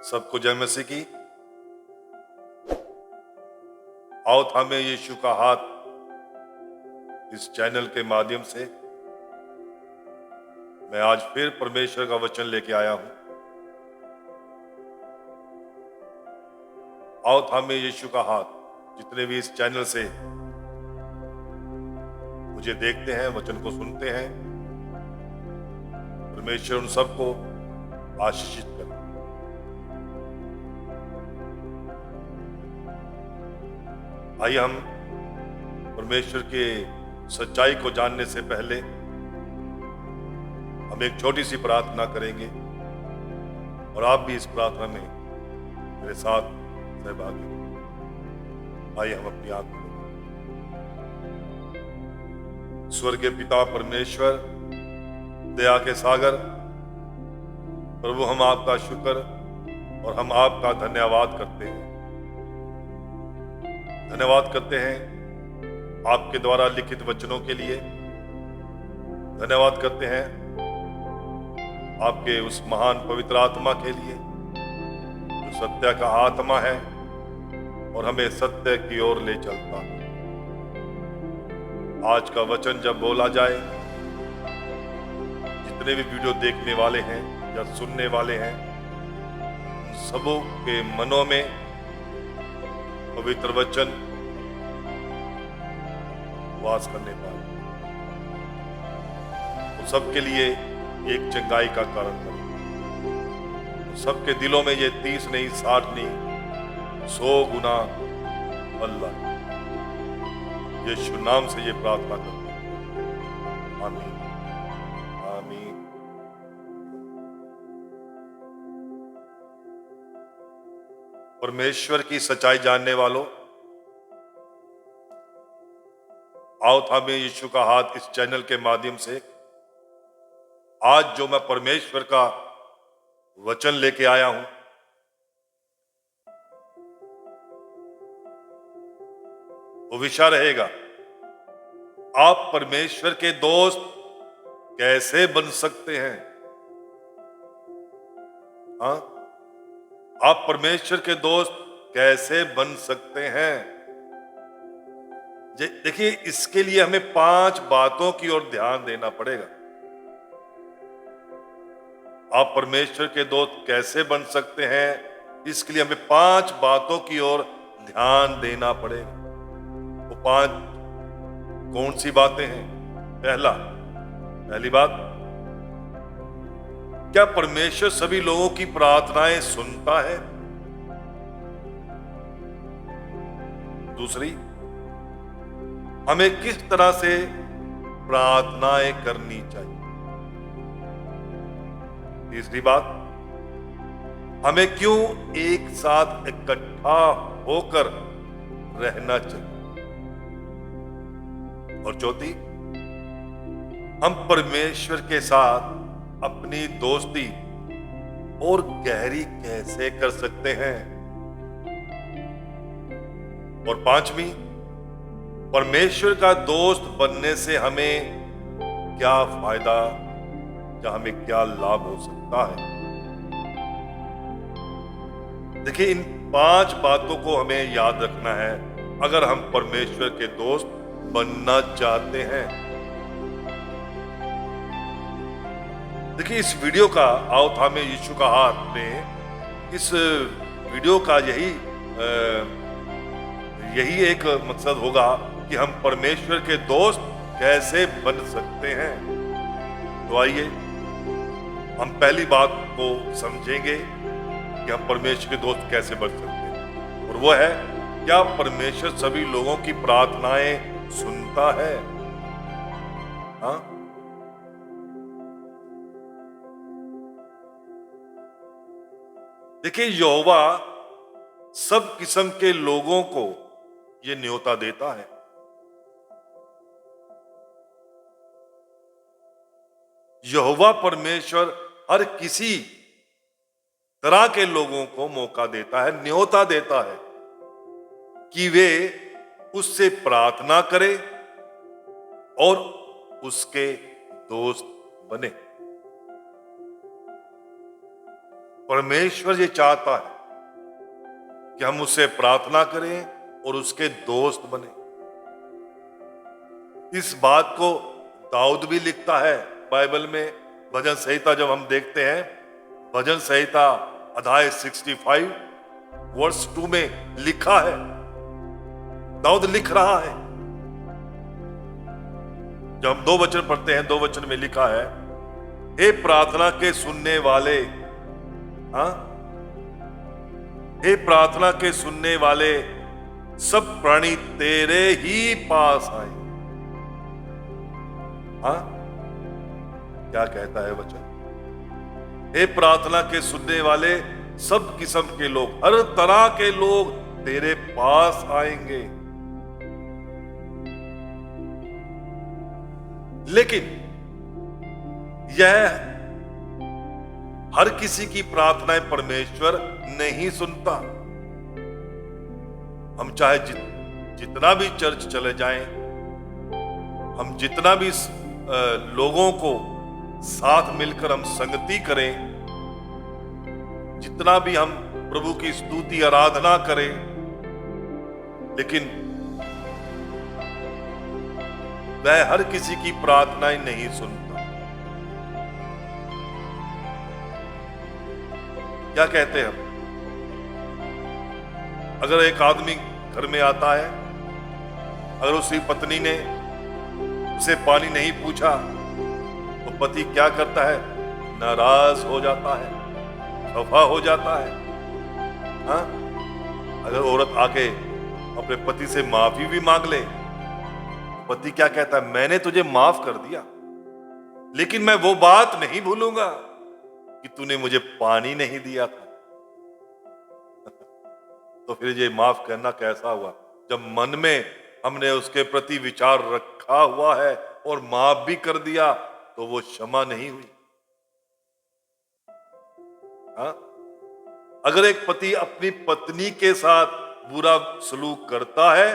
सबको जय मसीह की। आओ थामे यीशु का हाथ इस चैनल के माध्यम से मैं आज फिर परमेश्वर का वचन लेके आया हूं। आओ थामे यीशु का हाथ। जितने भी इस चैनल से मुझे देखते हैं, वचन को सुनते हैं, परमेश्वर उन सबको आशीषित करे। आइए हम परमेश्वर के सच्चाई को जानने से पहले हम एक छोटी सी प्रार्थना करेंगे और आप भी इस प्रार्थना में मेरे साथ सहभागी हों। आइए हम अपनी आंख खोलें। स्वर्गीय पिता परमेश्वर, दया के सागर, प्रभु हम आपका शुक्र और हम आपका धन्यवाद करते हैं। धन्यवाद करते हैं आपके द्वारा लिखित वचनों के लिए। धन्यवाद करते हैं आपके उस महान पवित्र आत्मा के लिए जो सत्य का आत्मा है और हमें सत्य की ओर ले चलता है। आज का वचन जब बोला जाए, जितने भी वीडियो देखने वाले हैं या सुनने वाले हैं, उन सबों के मनों में पवित्र वचन वास करने पाए, तो सबके लिए एक चंगाई का कारण बने। तो सबके दिलों में ये 30 नहीं, 60 नहीं, 100 गुना अल्लाह यीशु नाम से ये प्रार्थना करते हैं। आमीन, आमीन। परमेश्वर की सच्चाई जानने वालों, आओ थामे यीशु का हाथ इस चैनल के माध्यम से आज जो मैं परमेश्वर का वचन लेके आया हूं, वो विषय रहेगा आप परमेश्वर के दोस्त कैसे बन सकते हैं। हाँ, आप परमेश्वर के दोस्त कैसे बन सकते हैं। देखिए, इसके लिए हमें 5 बातों की ओर ध्यान देना पड़ेगा। आप परमेश्वर के दोस्त कैसे बन सकते हैं, इसके लिए हमें 5 बातों की ओर ध्यान देना पड़ेगा। वो 5 कौन सी बातें हैं? पहली बात, क्या परमेश्वर सभी लोगों की प्रार्थनाएं सुनता है? दूसरी, हमें किस तरह से प्रार्थनाएं करनी चाहिए? तीसरी बात, हमें क्यों एक साथ इकट्ठा होकर रहना चाहिए? और चौथी, हम परमेश्वर के साथ अपनी दोस्ती और गहरी कैसे कर सकते हैं? और 5वीं, परमेश्वर का दोस्त बनने से हमें क्या फायदा या हमें क्या लाभ हो सकता है? देखिए, इन 5 बातों को हमें याद रखना है अगर हम परमेश्वर के दोस्त बनना चाहते हैं। देखिए, इस वीडियो का आओ थामे यीशु का हाथ में, इस वीडियो का यही एक मकसद होगा कि हम परमेश्वर के दोस्त कैसे बन सकते हैं। तो आइए हम पहली बात को समझेंगे कि हम परमेश्वर के दोस्त कैसे बन सकते हैं, और वो है, क्या परमेश्वर सभी लोगों की प्रार्थनाएं सुनता है? हाँ, देखिए, यहोवा सब किस्म के लोगों को ये न्योता देता है। यहोवा परमेश्वर हर किसी तरह के लोगों को मौका देता है, न्योता देता है कि वे उससे प्रार्थना करें और उसके दोस्त बने। परमेश्वर ये चाहता है कि हम उससे प्रार्थना करें और उसके दोस्त बने। इस बात को दाऊद भी लिखता है बाइबल में। भजन संहिता जब हम देखते हैं, भजन संहिता अध्याय 65 वर्स 2 में लिखा है, दाऊद लिख रहा है। जब हम 2 वचन पढ़ते हैं, 2 वचन में लिखा है, हे प्रार्थना के सुनने वाले, हाँ, हे प्रार्थना के सुनने वाले, सब प्राणी तेरे ही पास आए। हाँ, क्या कहता है वचन? हे प्रार्थना के सुनने वाले, सब किस्म के लोग, हर तरह के लोग तेरे पास आएंगे। लेकिन यह हर किसी की प्रार्थनाएं परमेश्वर नहीं सुनता। हम चाहे जितना भी चर्च चले जाएं, हम जितना भी लोगों को साथ मिलकर हम संगति करें, जितना भी हम प्रभु की स्तुति आराधना करें, लेकिन वह हर किसी की प्रार्थनाएं नहीं सुनता। क्या कहते हैं हम? अगर एक आदमी घर में आता है, अगर उसकी पत्नी ने उसे पानी नहीं पूछा तो पति क्या करता है? नाराज हो जाता है, खफा हो जाता है। हाँ? अगर औरत आके अपने पति से माफी भी मांग ले, पति क्या कहता है? मैंने तुझे माफ कर दिया, लेकिन मैं वो बात नहीं भूलूंगा कि तूने मुझे पानी नहीं दिया था। तो फिर ये माफ करना कैसा हुआ? जब मन में हमने उसके प्रति विचार रखा हुआ है और माफ भी कर दिया, तो वो क्षमा नहीं हुई। हाँ? अगर एक पति अपनी पत्नी के साथ बुरा सलूक करता है,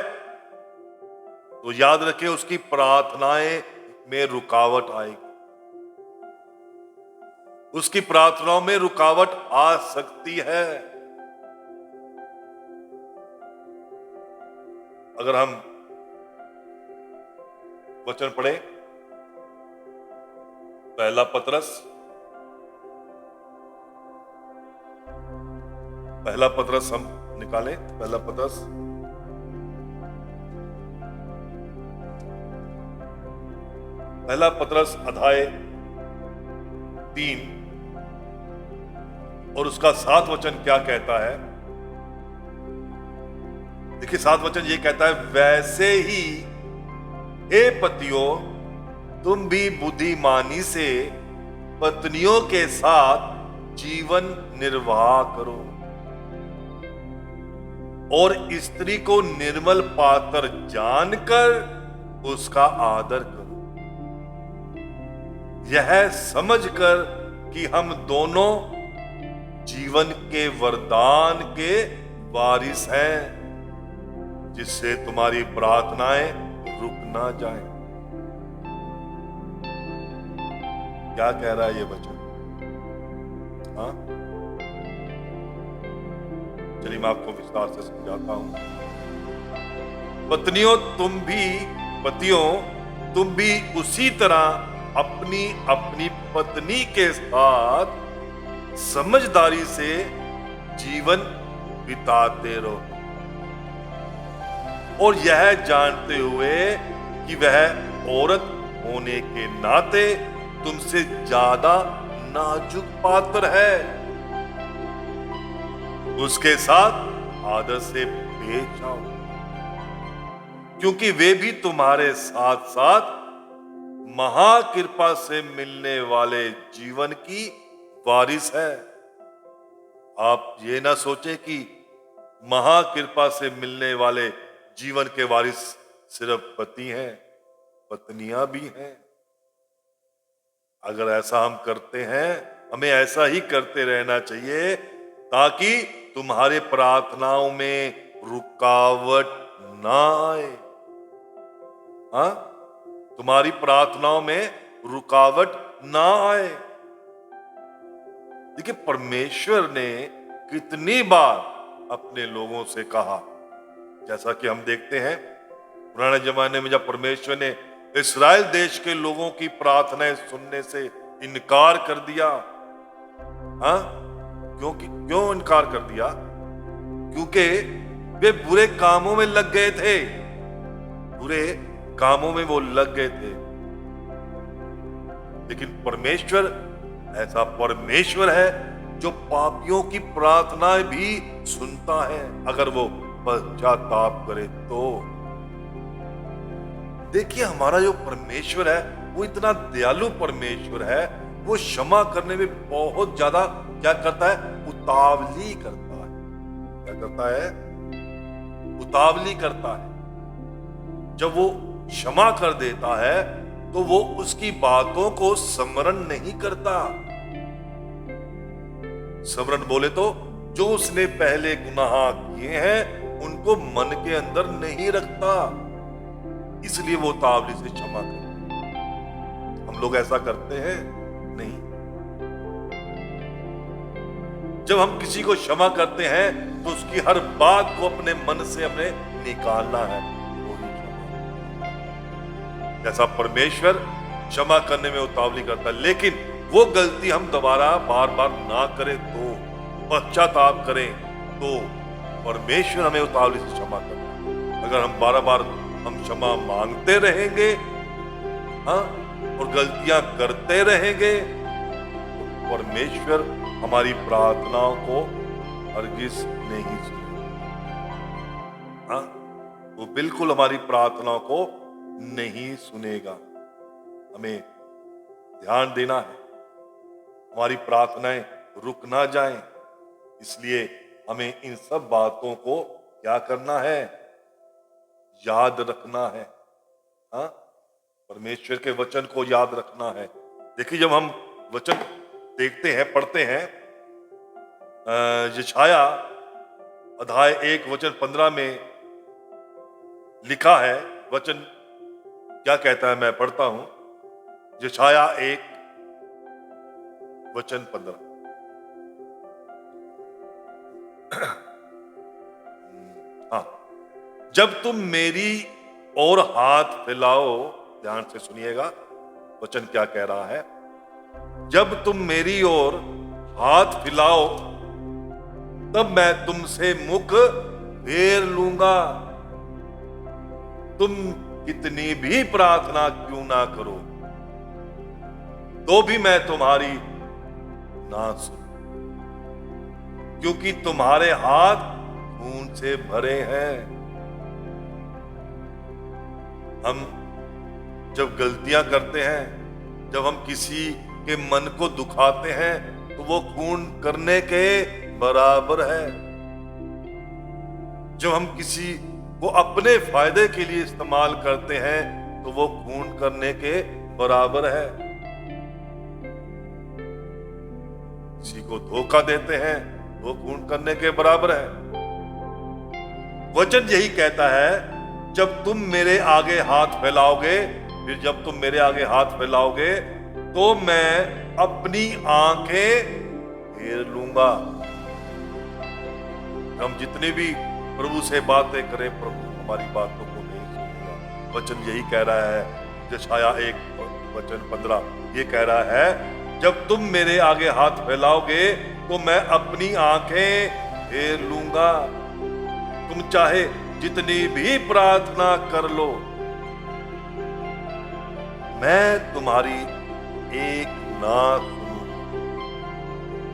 तो याद रखें उसकी प्रार्थनाएं में रुकावट आएगी। उसकी प्रार्थनाओं में रुकावट आ सकती है। अगर हम वचन पढ़े, पहला पतरस हम निकालें। पहला पतरस अध्याय 3 और उसका 7 वचन क्या कहता है? देखिए, 7 वचन ये कहता है, वैसे ही हे पतियों, तुम भी बुद्धिमानी से पत्नियों के साथ जीवन निर्वाह करो और स्त्री को निर्मल पात्र जानकर उसका आदर करो, यह समझकर कि हम दोनों जीवन के वरदान के वारिस हैं, जिससे तुम्हारी प्रार्थनाएं रुक ना जाएं। क्या कह रहा है ये वचन? हाँ, चलिए मैं आपको विस्तार से समझाता हूं। पतियों तुम भी उसी तरह अपनी अपनी पत्नी के साथ समझदारी से जीवन बिताते रहो, और यह जानते हुए कि वह औरत होने के नाते तुमसे ज्यादा नाजुक पात्र है, उसके साथ आदर से पेश आओ, क्योंकि वे भी तुम्हारे साथ साथ महाकृपा से मिलने वाले जीवन की वारिस है। आप ये ना सोचें कि महाकृपा से मिलने वाले जीवन के वारिस सिर्फ पति हैं, पत्नियां भी हैं। अगर ऐसा हम करते हैं, हमें ऐसा ही करते रहना चाहिए, ताकि तुम्हारे प्रार्थनाओं में रुकावट ना आए। हाँ, तुम्हारी प्रार्थनाओं में रुकावट ना आए। देखिए, परमेश्वर ने कितनी बार अपने लोगों से कहा, जैसा कि हम देखते हैं पुराने जमाने में जब परमेश्वर ने इस्राएल देश के लोगों की प्रार्थनाएं सुनने से इनकार कर दिया। हाँ, क्यों इनकार कर दिया? क्योंकि वे बुरे कामों में लग गए थे, बुरे कामों में वो लग गए थे। लेकिन परमेश्वर ऐसा परमेश्वर है जो पापियों की प्रार्थनाएं भी सुनता है, अगर वो पश्चाताप करे तो। देखिए, हमारा जो परमेश्वर है वो इतना दयालु परमेश्वर है, वो क्षमा करने में बहुत ज्यादा क्या करता है? उतावली करता है। क्या करता है? उतावली करता है। जब वो क्षमा कर देता है तो वो उसकी बातों को स्मरण नहीं करता। स्मरण बोले तो जो उसने पहले गुनाह किए हैं उनको मन के अंदर नहीं रखता, इसलिए वो उतावली से क्षमा करता है। हम लोग ऐसा करते हैं? नहीं। जब हम किसी को क्षमा करते हैं तो उसकी हर बात को अपने मन से हमें निकालना है। जैसा परमेश्वर क्षमा करने में उतावली करता है, लेकिन वो गलती हम दोबारा बार बार ना करें तो, पश्चाताप करें तो परमेश्वर हमें उतावली से क्षमा करता है। अगर हम बार बार हम क्षमा मांगते रहेंगे, हाँ, और गलतियां करते रहेंगे तो परमेश्वर हमारी प्रार्थनाओं को हरगिज नहीं सुनेगा। हाँ, वो बिल्कुल हमारी प्रार्थनाओं को नहीं सुनेगा। हमें ध्यान देना है, हमारी प्रार्थनाएं रुक ना जाएं, इसलिए हमें इन सब बातों को क्या करना है? याद रखना है। हाँ, परमेश्वर के वचन को याद रखना है। देखिए, जब हम वचन देखते हैं, पढ़ते हैं, यशाया अध्याय 1 वचन 15 में लिखा है, वचन क्या कहता है? मैं पढ़ता हूं, यशाया 1 वचन 15। हाँ, जब तुम मेरी ओर हाथ फैलाओ, ध्यान से सुनिएगा वचन क्या कह रहा है। जब तुम मेरी ओर हाथ फैलाओ तब मैं तुमसे मुख फेर लूंगा। तुम कितनी भी प्रार्थना क्यों ना करो तो भी मैं तुम्हारी ना सुन, क्योंकि तुम्हारे हाथ खून से भरे हैं। हम जब गलतियां करते हैं, जब हम किसी के मन को दुखाते हैं तो वो खून करने के बराबर है। जब हम किसी को अपने फायदे के लिए इस्तेमाल करते हैं तो वो खून करने के बराबर है। किसी को धोखा देते हैं वो खून करने के बराबर है। वचन यही कहता है, जब तुम मेरे आगे हाथ फैलाओगे, फिर जब तुम मेरे आगे हाथ फैलाओगे तो मैं अपनी आंखें फेर लूंगा। हम जितने भी प्रभु से बातें करें, प्रभु हमारी बातों को नहीं सुनेगा। वचन यही कह रहा है, यशाया 1 वचन 15 ये कह रहा है, जब तुम मेरे आगे हाथ फैलाओगे तो मैं अपनी आंखें फेर लूंगा। तुम चाहे जितनी भी प्रार्थना कर लो, मैं तुम्हारी एक ना सुनूंगा।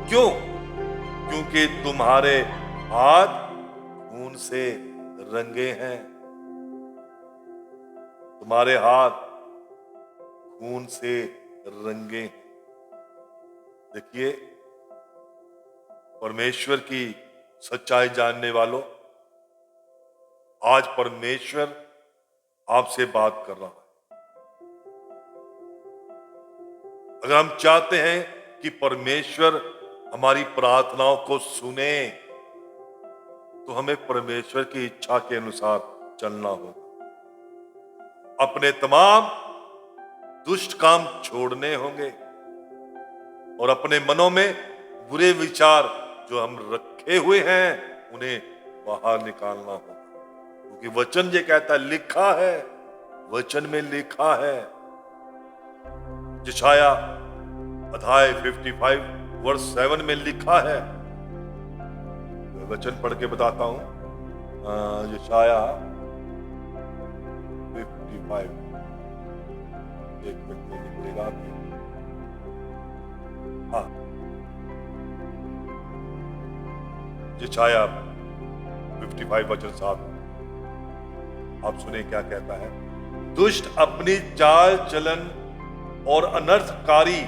क्यों? क्योंकि तुम्हारे हाथ खून से रंगे हैं। तुम्हारे हाथ खून से रंगे हैं। देखिए, परमेश्वर की सच्चाई जानने वालों, आज परमेश्वर आपसे बात कर रहा है। अगर हम चाहते हैं कि परमेश्वर हमारी प्रार्थनाओं को सुने तो हमें परमेश्वर की इच्छा के अनुसार चलना होगा। अपने तमाम दुष्ट काम छोड़ने होंगे और अपने मनों में बुरे विचार जो हम रखे हुए हैं उन्हें बाहर निकालना होगा, क्योंकि वचन ये कहता है, लिखा है, वचन में लिखा है। यशाया अध्याय 55 वर्ष 7 में लिखा है, मैं वचन पढ़ के बताता हूं। यशाया 55, एक मिनट में निकलेगा अभी। हाँ, यशाया 55 वचन 7, आप सुने क्या कहता है। दुष्ट अपनी चाल चलन और अनर्थकारी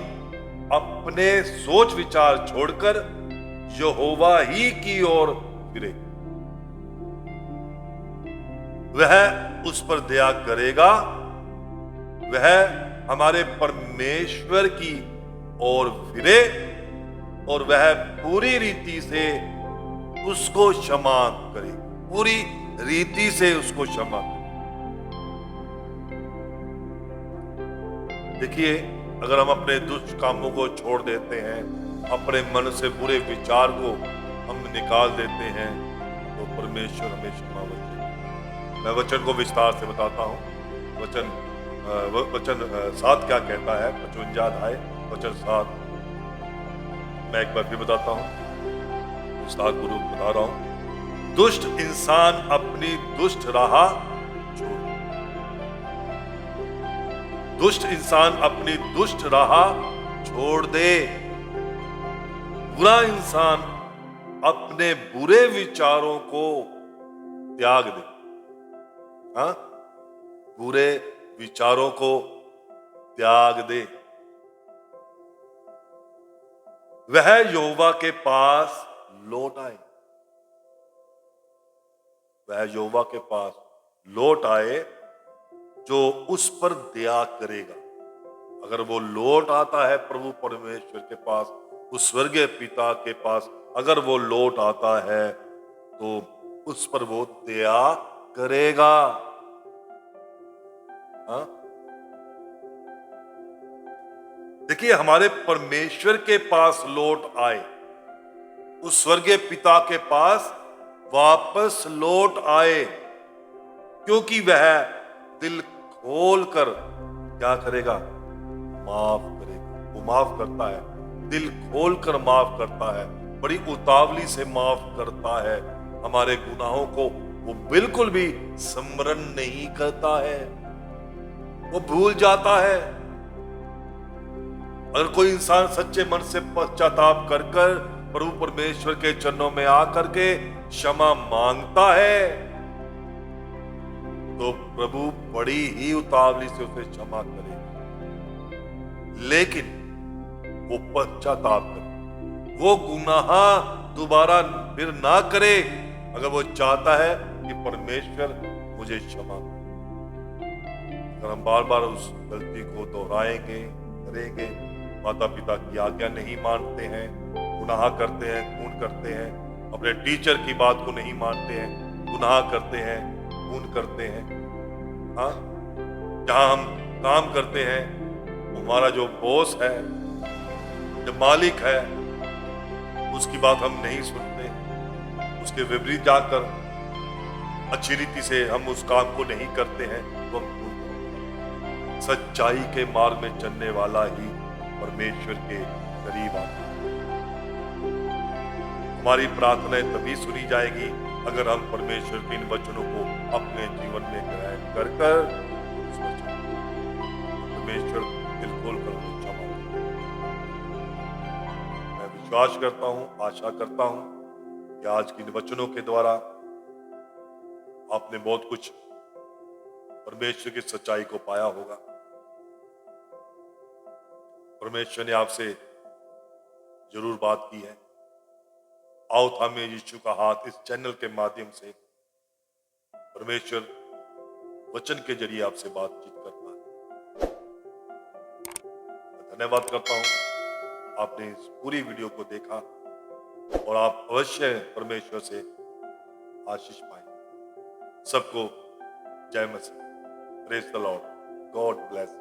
अपने सोच विचार छोड़कर यहोवा ही की ओर फिरे, वह उस पर दया करेगा, वह हमारे परमेश्वर की ओर फिरे और वह पूरी रीति से उसको क्षमा करे, पूरी रीति से उसको क्षमा करे। देखिए, अगर हम अपने दुष्ट कामों को छोड़ देते हैं, अपने मन से बुरे विचार को हम निकाल देते हैं, तो परमेश्वर हमें क्षमा करेगा। मैं वचन को विस्तार से बताता हूँ। वचन 7 क्या कहता है, 55 अध्याय वचन 7, मैं एक बार भी बताता हूँ, विस्तार पूर्वक बता रहा हूँ। दुष्ट इंसान अपनी दुष्ट राह छोड़, दुष्ट इंसान अपनी दुष्ट राह छोड़ दे, बुरा इंसान अपने बुरे विचारों को त्याग दे। हाँ, बुरे विचारों को त्याग दे, वह यहोवा के पास लौट आए, वह यहोवा के पास लौट आए जो उस पर दया करेगा। अगर वो लौट आता है प्रभु परमेश्वर के पास, उस स्वर्गीय पिता के पास, अगर वो लौट आता है तो उस पर वो दया करेगा। हाँ? देखिए, हमारे परमेश्वर के पास लौट आए, उस स्वर्गीय पिता के पास वापस लौट आए, क्योंकि वह दिल खोल कर क्या करेगा, माफ करेगा। वो माफ करता है, दिल खोल कर माफ करता है, बड़ी उतावली से माफ करता है। हमारे गुनाहों को वो बिल्कुल भी स्मरण नहीं करता है, वो भूल जाता है। अगर कोई इंसान सच्चे मन से पश्चाताप कर कर प्रभु परमेश्वर के चरणों में आकर के क्षमा मांगता है, तो प्रभु बड़ी ही उतावली से उसे क्षमा करेगा। लेकिन वो पश्चाताप करे, वो गुनाह दोबारा फिर ना करे, अगर वो चाहता है कि परमेश्वर मुझे क्षमा करे। अगर हम बार बार उस गलती को दोहराएंगे, करेंगे, माता पिता की आज्ञा नहीं मानते हैं, गुनाह करते हैं, खून करते हैं, अपने टीचर की बात को नहीं मानते हैं, गुनाह करते हैं, खून करते हैं। हाँ, जहां हम काम करते हैं, हमारा जो बॉस है, जो मालिक है, उसकी बात हम नहीं सुनते, उसके विपरीत जाकर अच्छी रीति से हम उस काम को नहीं करते हैं, तो हम भूल जाते हैं। सच्चाई के मार्ग में चलने वाला ही परमेश्वर के करीब आता है। हमारी प्रार्थनाएं तभी सुनी जाएगी अगर हम परमेश्वर के इन वचनों को अपने जीवन में ग्रहण कर कर परमेश्वर दिल खोल कर हमें क्षमा करें। मैं विश्वास करता हूं, आशा करता हूं कि आज के इन वचनों के द्वारा आपने बहुत कुछ परमेश्वर की सच्चाई को पाया होगा। परमेश्वर ने आपसे जरूर बात की है। आओ थामे यीशु का हाथ, इस चैनल के माध्यम से परमेश्वर वचन के जरिए आपसे बातचीत करता है। मैं धन्यवाद करता हूं आपने इस पूरी वीडियो को देखा और आप अवश्य परमेश्वर से आशीष पाएं। सबको जय मसीह। Praise the Lord. God bless.